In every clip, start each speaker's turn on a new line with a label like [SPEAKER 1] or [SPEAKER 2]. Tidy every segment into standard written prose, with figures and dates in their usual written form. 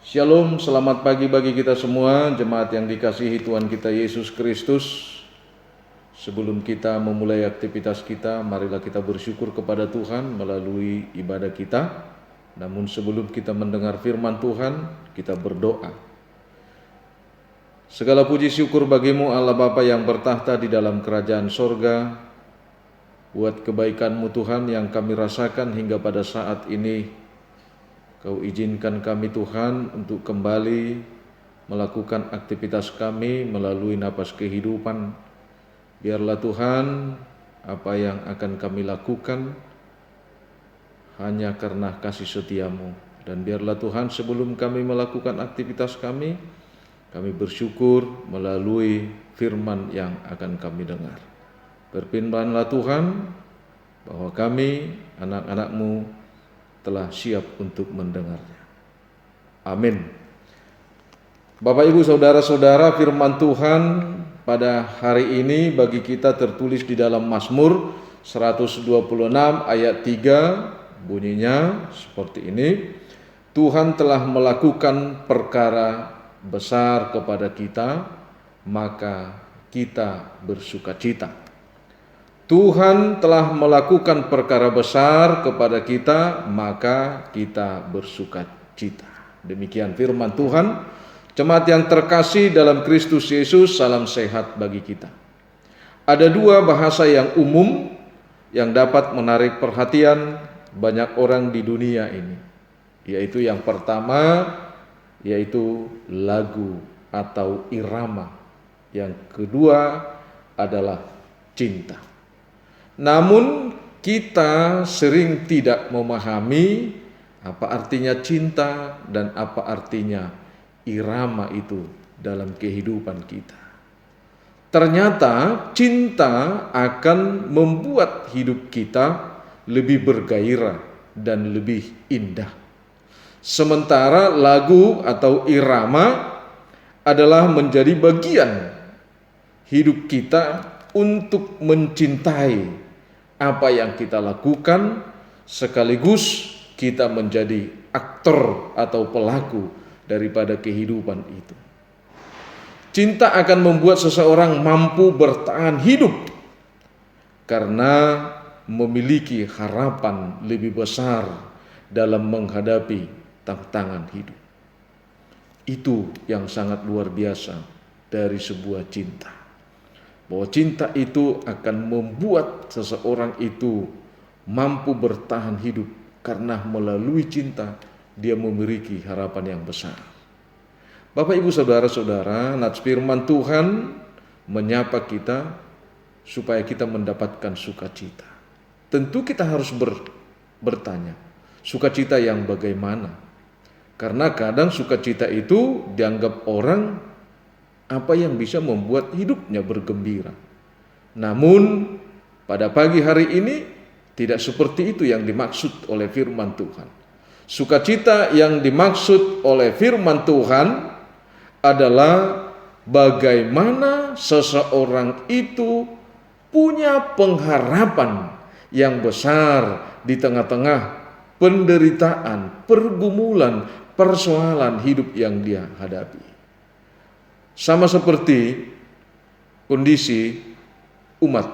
[SPEAKER 1] Shalom, selamat pagi bagi kita semua, jemaat yang dikasihi Tuhan kita Yesus Kristus. Sebelum kita memulai aktivitas kita, marilah kita bersyukur kepada Tuhan melalui ibadah kita. Namun sebelum kita mendengar firman Tuhan, kita berdoa. Segala puji syukur bagimu Allah Bapa yang bertahta di dalam kerajaan sorga. Buat kebaikan-Mu Tuhan yang kami rasakan hingga pada saat ini, Kau izinkan kami Tuhan untuk kembali melakukan aktivitas kami melalui napas kehidupan. Biarlah Tuhan, apa yang akan kami lakukan hanya karena kasih setia-Mu. Dan biarlah Tuhan, sebelum kami melakukan aktivitas kami bersyukur melalui firman yang akan kami dengar. Berfirmanlah Tuhan bahwa kami, anak-anak-Mu, telah siap untuk mendengarnya. Amin. Bapak, Ibu, Saudara-saudara, firman Tuhan pada hari ini bagi kita tertulis di dalam Mazmur 126 ayat 3, bunyinya seperti ini. Tuhan telah melakukan perkara besar kepada kita, maka kita bersukacita. Tuhan telah melakukan perkara besar kepada kita, maka kita bersukacita. Demikian firman Tuhan. Jemaat yang terkasih dalam Kristus Yesus, salam sehat bagi kita. Ada dua bahasa yang umum yang dapat menarik perhatian banyak orang di dunia ini, yaitu yang pertama, yaitu lagu atau irama. Yang kedua adalah cinta. Namun kita sering tidak memahami apa artinya cinta dan apa artinya irama itu dalam kehidupan kita. Ternyata cinta akan membuat hidup kita lebih bergairah dan lebih indah. Sementara lagu atau irama adalah menjadi bagian hidup kita untuk mencintai apa yang kita lakukan, sekaligus kita menjadi aktor atau pelaku daripada kehidupan itu. Cinta akan membuat seseorang mampu bertahan hidup karena memiliki harapan lebih besar dalam menghadapi tantangan hidup. Itu yang sangat luar biasa dari sebuah cinta. Bahwa cinta itu akan membuat seseorang itu mampu bertahan hidup karena melalui cinta dia memiliki harapan yang besar. Bapak, Ibu, Saudara-saudara, nats firman Tuhan menyapa kita supaya kita mendapatkan sukacita. Tentu kita harus bertanya, sukacita yang bagaimana? Karena kadang sukacita itu dianggap orang apa yang bisa membuat hidupnya bergembira. Namun pada pagi hari ini tidak seperti itu yang dimaksud oleh firman Tuhan. Sukacita yang dimaksud oleh firman Tuhan adalah bagaimana seseorang itu punya pengharapan yang besar di tengah-tengah penderitaan, pergumulan, persoalan hidup yang dia hadapi. Sama seperti kondisi umat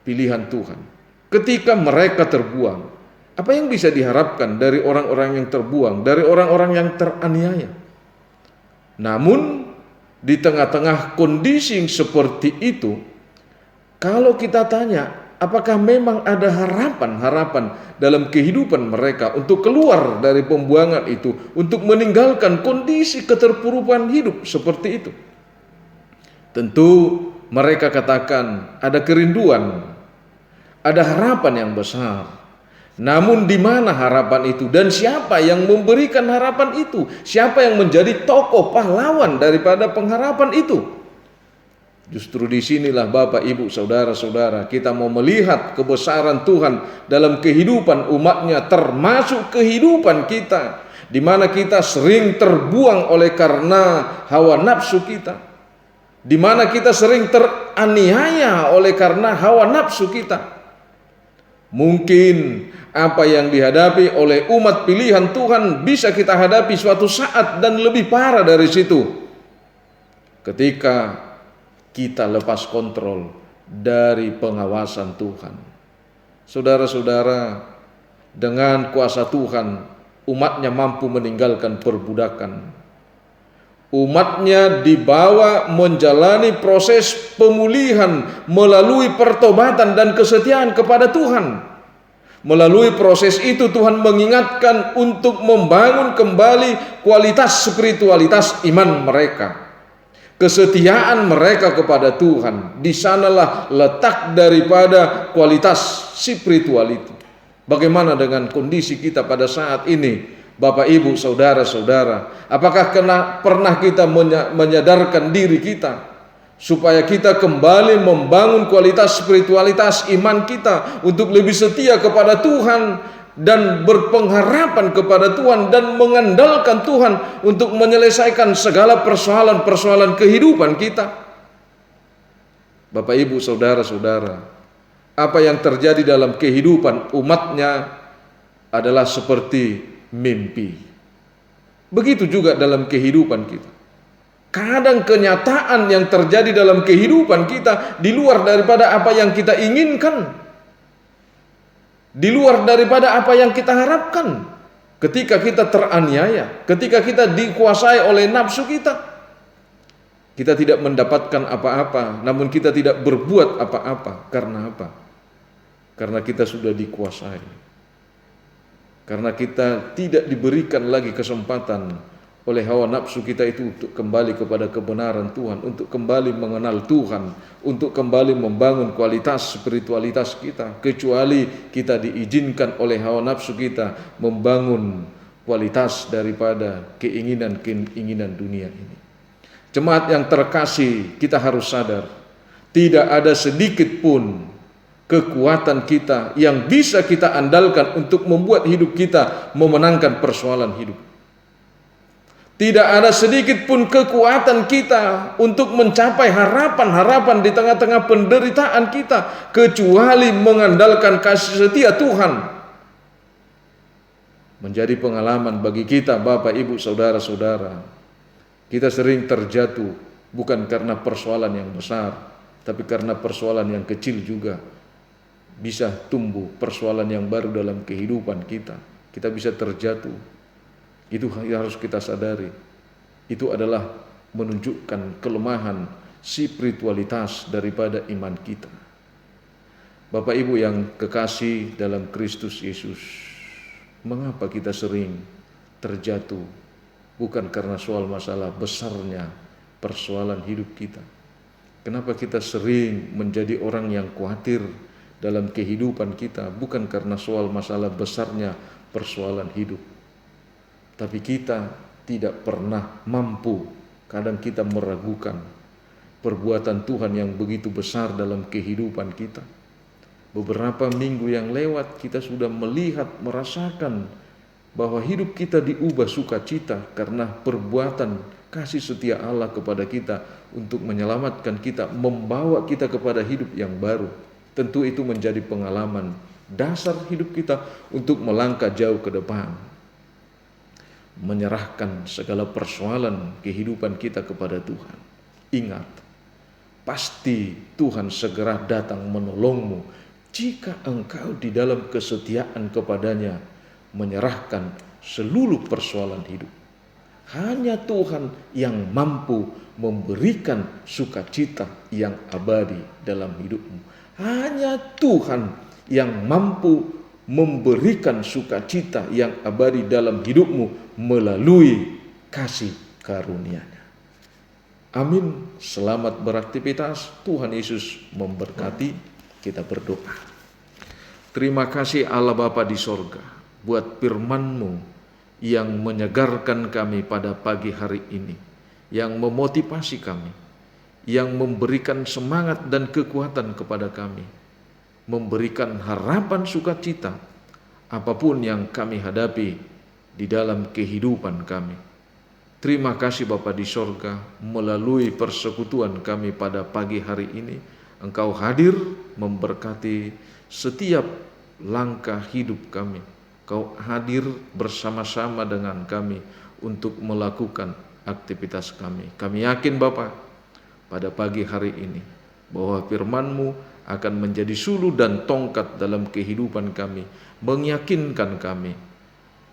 [SPEAKER 1] pilihan Tuhan. Ketika mereka terbuang, apa yang bisa diharapkan dari orang-orang yang terbuang, dari orang-orang yang teraniaya? Namun di tengah-tengah kondisi seperti itu, kalau kita tanya, apakah memang ada harapan dalam kehidupan mereka untuk keluar dari pembuangan itu, untuk meninggalkan kondisi keterpurukan hidup seperti itu? Tentu mereka katakan ada kerinduan, ada harapan yang besar. Namun di mana harapan itu dan siapa yang memberikan harapan itu? Siapa yang menjadi tokoh pahlawan daripada pengharapan itu? Justru disinilah Bapak, Ibu, Saudara-saudara, kita mau melihat kebesaran Tuhan dalam kehidupan umatnya, termasuk kehidupan kita, di mana kita sering terbuang oleh karena hawa nafsu kita, di mana kita sering teraniaya oleh karena hawa nafsu kita. Mungkin apa yang dihadapi oleh umat pilihan Tuhan bisa kita hadapi suatu saat dan lebih parah dari situ. Ketika kita lepas kontrol dari pengawasan Tuhan. Saudara-saudara, dengan kuasa Tuhan, umatnya mampu meninggalkan perbudakan. Umatnya dibawa menjalani proses pemulihan melalui pertobatan dan kesetiaan kepada Tuhan. Melalui proses itu Tuhan mengingatkan untuk membangun kembali kualitas spiritualitas iman mereka. Kesetiaan mereka kepada Tuhan, di sanalah letak daripada kualitas spiritual itu. Bagaimana dengan kondisi kita pada saat ini, Bapak, Ibu, saudara-saudara? Apakah pernah kita menyadarkan diri kita supaya kita kembali membangun kualitas spiritualitas iman kita untuk lebih setia kepada Tuhan dan berpengharapan kepada Tuhan dan mengandalkan Tuhan untuk menyelesaikan segala persoalan-persoalan kehidupan kita? Bapak, Ibu, saudara-saudara, apa yang terjadi dalam kehidupan umatnya adalah seperti mimpi. Begitu juga dalam kehidupan kita. Kadang kenyataan yang terjadi dalam kehidupan kita di luar daripada apa yang kita inginkan, di luar daripada apa yang kita harapkan. Ketika kita teraniaya, ketika kita dikuasai oleh nafsu kita tidak mendapatkan apa-apa, namun kita tidak berbuat apa-apa. Karena apa? Karena kita sudah dikuasai. Karena kita tidak diberikan lagi kesempatan oleh hawa nafsu kita itu untuk kembali kepada kebenaran Tuhan, untuk kembali mengenal Tuhan, untuk kembali membangun kualitas spiritualitas kita, kecuali kita diizinkan oleh hawa nafsu kita membangun kualitas daripada keinginan dunia ini. Jemaat yang terkasih, kita harus sadar, tidak ada sedikit pun kekuatan kita yang bisa kita andalkan untuk membuat hidup kita memenangkan persoalan hidup. Tidak ada sedikit pun kekuatan kita untuk mencapai harapan-harapan di tengah-tengah penderitaan kita, kecuali mengandalkan kasih setia Tuhan. Menjadi pengalaman bagi kita, Bapak, Ibu, saudara-saudara. Kita sering terjatuh bukan karena persoalan yang besar, tapi karena persoalan yang kecil juga bisa tumbuh persoalan yang baru dalam kehidupan kita. Kita bisa terjatuh. Itu harus kita sadari. Itu adalah menunjukkan kelemahan spiritualitas daripada iman kita. Bapak, Ibu yang kekasih dalam Kristus Yesus, mengapa kita sering terjatuh? Bukan karena soal masalah besarnya persoalan hidup kita. Kenapa kita sering menjadi orang yang khawatir dalam kehidupan kita? Bukan karena soal masalah besarnya persoalan hidup, tapi kita tidak pernah mampu. Kadang kita meragukan perbuatan Tuhan yang begitu besar dalam kehidupan kita. Beberapa minggu yang lewat kita sudah melihat, merasakan bahwa hidup kita diubah sukacita karena perbuatan kasih setia Allah kepada kita untuk menyelamatkan kita, membawa kita kepada hidup yang baru. Tentu itu menjadi pengalaman dasar hidup kita untuk melangkah jauh ke depan. Menyerahkan segala persoalan kehidupan kita kepada Tuhan. Ingat, pasti Tuhan segera datang menolongmu jika engkau di dalam kesetiaan kepadanya menyerahkan seluruh persoalan hidup. Hanya Tuhan yang mampu memberikan sukacita yang abadi dalam hidupmu. Hanya Tuhan yang mampu memberikan sukacita yang abadi dalam hidupmu melalui kasih karunia-Nya. Amin. Selamat beraktivitas. Tuhan Yesus memberkati. Kita berdoa. Terima kasih Allah Bapa di sorga buat firman-Mu yang menyegarkan kami pada pagi hari ini, yang memotivasi kami, yang memberikan semangat dan kekuatan kepada kami, memberikan harapan sukacita apapun yang kami hadapi di dalam kehidupan kami. Terima kasih Bapa di sorga, melalui persekutuan kami pada pagi hari ini, Engkau hadir memberkati setiap langkah hidup kami. Kau hadir bersama-sama dengan kami untuk melakukan aktivitas kami. Kami yakin Bapa, pada pagi hari ini bahwa firman-Mu akan menjadi sulu dan tongkat dalam kehidupan kami, meyakinkan kami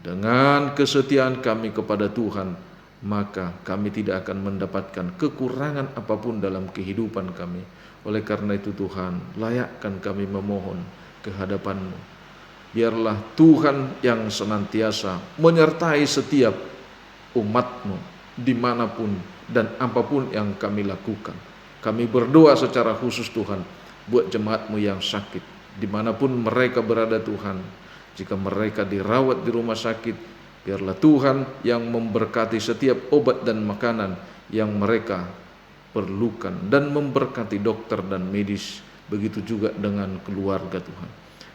[SPEAKER 1] dengan kesetiaan kami kepada Tuhan, maka kami tidak akan mendapatkan kekurangan apapun dalam kehidupan kami. Oleh karena itu Tuhan, layakkan kami memohon ke hadapan-Mu. Biarlah Tuhan yang senantiasa menyertai setiap umat-Mu dimanapun dan apapun yang kami lakukan. Kami berdoa secara khusus Tuhan buat jemaat-Mu yang sakit, dimanapun mereka berada Tuhan. Jika mereka dirawat di rumah sakit, biarlah Tuhan yang memberkati setiap obat dan makanan yang mereka perlukan, dan memberkati dokter dan medis. Begitu juga dengan keluarga Tuhan.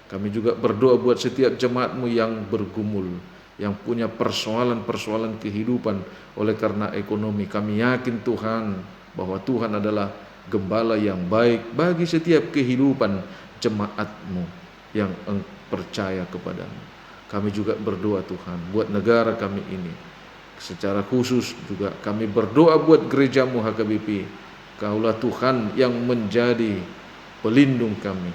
[SPEAKER 1] Kami juga berdoa buat setiap jemaat-Mu yang bergumul, yang punya persoalan-persoalan kehidupan oleh karena ekonomi. Kami yakin Tuhan bahwa Tuhan adalah gembala yang baik bagi setiap kehidupan jemaat-Mu yang percaya kepadamu. Kami juga berdoa Tuhan buat negara kami ini. Secara khusus juga kami berdoa buat gereja-Mu HKBP. Kaulah Tuhan yang menjadi pelindung kami.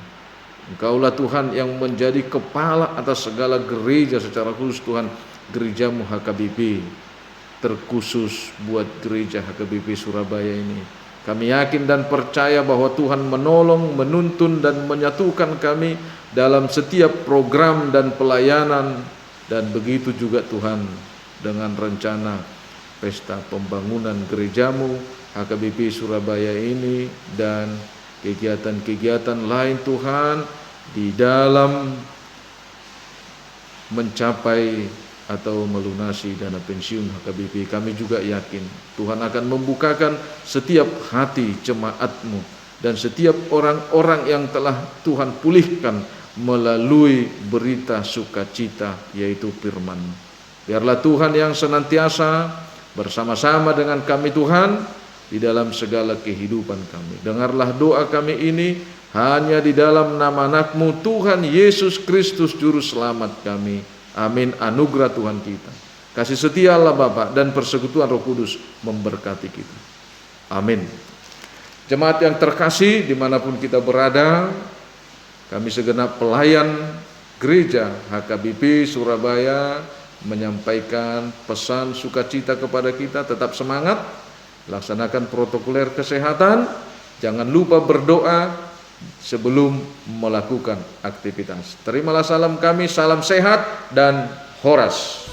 [SPEAKER 1] Engkaulah Tuhan yang menjadi kepala atas segala gereja, secara khusus Tuhan gereja-Mu HKBP, terkhusus buat gereja HKBP Surabaya ini. Kami yakin dan percaya bahwa Tuhan menolong, menuntun dan menyatukan kami dalam setiap program dan pelayanan. Dan begitu juga Tuhan dengan rencana pesta pembangunan gereja-Mu HKBP Surabaya ini dan kegiatan-kegiatan lain Tuhan di dalam mencapai atau melunasi dana pensiun HKBP. Kami juga yakin Tuhan akan membukakan setiap hati jemaat-Mu dan setiap orang-orang yang telah Tuhan pulihkan melalui berita sukacita, yaitu firman-Mu. Biarlah Tuhan yang senantiasa bersama-sama dengan kami Tuhan di dalam segala kehidupan kami. Dengarlah doa kami ini hanya di dalam nama anak-Mu Tuhan Yesus Kristus Juru Selamat kami. Amin. Anugerah Tuhan kita, kasih setia Allah Bapa dan persekutuan Roh Kudus memberkati kita. Amin. Jemaat yang terkasih dimanapun kita berada, kami segenap pelayan gereja HKBP Surabaya menyampaikan pesan sukacita kepada kita. Tetap semangat, laksanakan protokoler kesehatan, jangan lupa berdoa sebelum melakukan aktivitas. Terimalah salam kami, salam sehat dan horas.